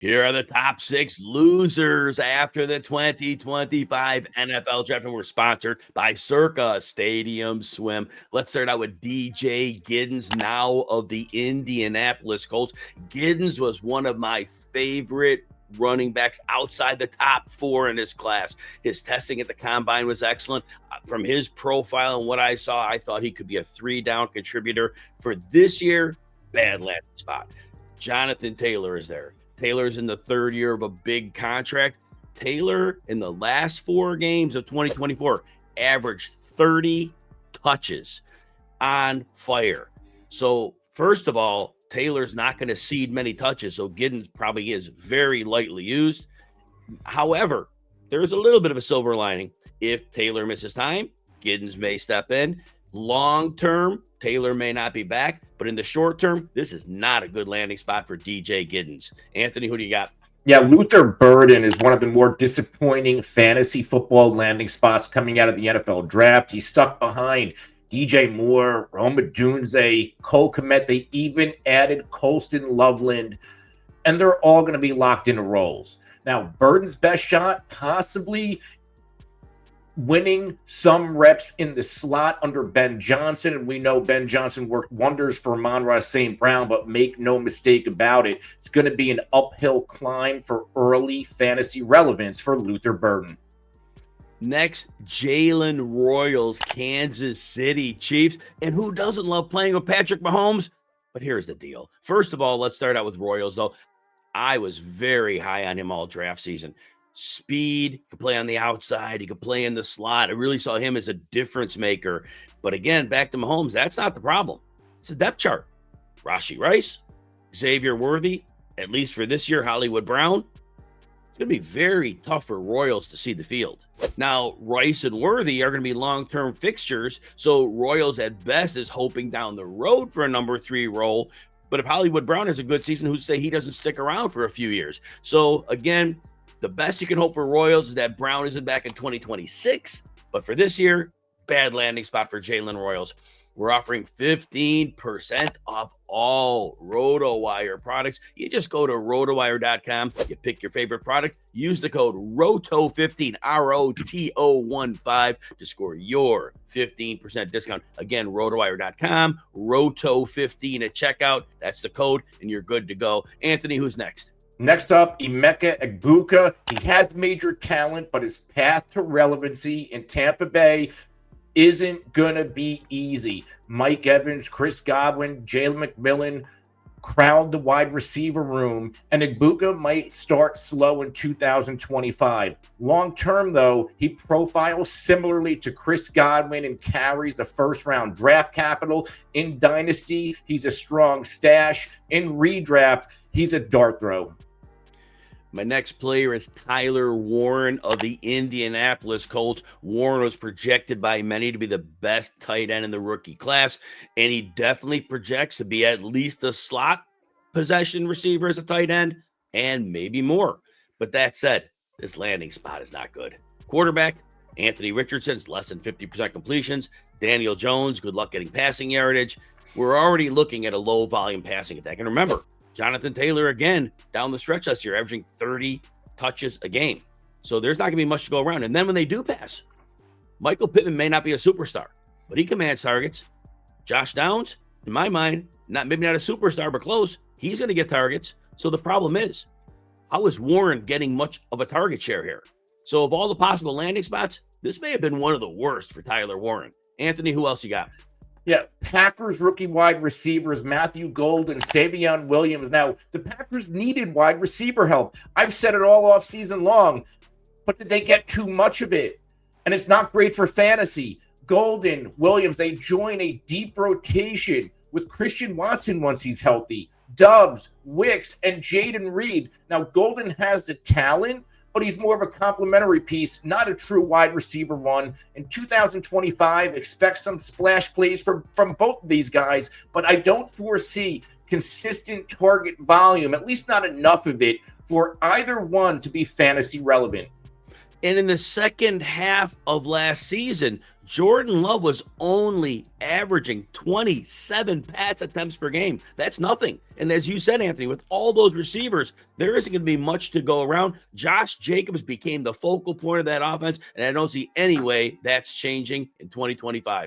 Here are the top 6 losers after the 2025 NFL Draft, and we're sponsored by Circa Stadium Swim. Let's start out with DJ Giddens, now of the Indianapolis Colts. Giddens was one of my favorite running backs outside the top 4 in his class. His testing at the combine was excellent. From his profile and what I saw, I thought he could be a 3-down contributor. For this year, bad landing spot. Jonathan Taylor is there. Taylor's in the 3rd year of a big contract. Taylor, in the last 4 games of 2024, averaged 30 touches on fire. So, first of all, Taylor's not going to cede many touches, so Giddens probably is very lightly used. However, there's a little bit of a silver lining. If Taylor misses time, Giddens may step in. Long term, Taylor may not be back, but in the short term, this is not a good landing spot for DJ Giddens. Anthony, who do you got? Yeah, Luther Burden is one of the more disappointing fantasy football landing spots coming out of the NFL draft. He's stuck behind DJ Moore, Rome Odunze, Cole Kmet. They even added Colston Loveland, and they're all going to be locked into roles. Now, Burden's best shot, possibly winning some reps in the slot under Ben Johnson. And we know Ben Johnson worked wonders for Amon-Ra St. Brown, but make no mistake about it, it's going to be an uphill climb for early fantasy relevance for Luther Burden. Next, Jalen Royals, Kansas City Chiefs. And who doesn't love playing with Patrick Mahomes? But here's the deal. First of all, let's start out with Royals, though. I was very high on him all draft season. Speed, could play on the outside, he could play in the slot. I really saw him as a difference maker. But again, back to Mahomes, that's not the problem. It's a depth chart. Rashee Rice, Xavier Worthy, at least for this year, Hollywood Brown. It's going to be very tough for Royals to see the field. Now, Rice and Worthy are going to be long-term fixtures, so Royals at best is hoping down the road for a number 3 role. But if Hollywood Brown has a good season, who's to say he doesn't stick around for a few years? So again, the best you can hope for Royals is that Brown isn't back in 2026. But for this year, bad landing spot for Jalen Royals. We're offering 15% off all RotoWire products. You just go to RotoWire.com, you pick your favorite product, use the code ROTO15, ROTO15 to score your 15% discount. Again, RotoWire.com, ROTO15 at checkout. That's the code, and you're good to go. Anthony, who's next? Next up, Emeka Egbuka. He has major talent, but his path to relevancy in Tampa Bay isn't going to be easy. Mike Evans, Chris Godwin, Jalen McMillan crowd the wide receiver room, and Egbuka might start slow in 2025. Long-term, though, he profiles similarly to Chris Godwin and carries the first-round draft capital. In Dynasty, he's a strong stash. In redraft, he's a dart throw. My next player is Tyler Warren of the Indianapolis Colts. Warren was projected by many to be the best tight end in the rookie class, and he definitely projects to be at least a slot possession receiver as a tight end, and maybe more. But that said, this landing spot is not good. Quarterback, Anthony Richardson's less than 50% completions. Daniel Jones, good luck getting passing yardage. We're already looking at a low-volume passing attack. And remember, Jonathan Taylor, again, down the stretch last year, averaging 30 touches a game. So there's not going to be much to go around. And then when they do pass, Michael Pittman may not be a superstar, but he commands targets. Josh Downs, in my mind, maybe not a superstar, but close. He's going to get targets. So the problem is, how is Warren getting much of a target share here? So of all the possible landing spots, this may have been one of the worst for Tyler Warren. Anthony, who else you got? Yeah, Packers rookie wide receivers, Matthew Golden, Savion Williams. Now, the Packers needed wide receiver help. I've said it all off season long, but did they get too much of it? And it's not great for fantasy. Golden, Williams, they join a deep rotation with Christian Watson once he's healthy. Doubs, Wicks, and Jaden Reed. Now, Golden has the talent, but he's more of a complementary piece, not a true wide receiver one. In 2025, expect some splash plays from both of these guys, but I don't foresee consistent target volume, at least not enough of it, for either one to be fantasy relevant. And in the second half of last season, Jordan Love was only averaging 27 pass attempts per game. That's nothing. And as you said, Anthony, with all those receivers, there isn't going to be much to go around. Josh Jacobs became the focal point of that offense, and I don't see any way that's changing in 2025.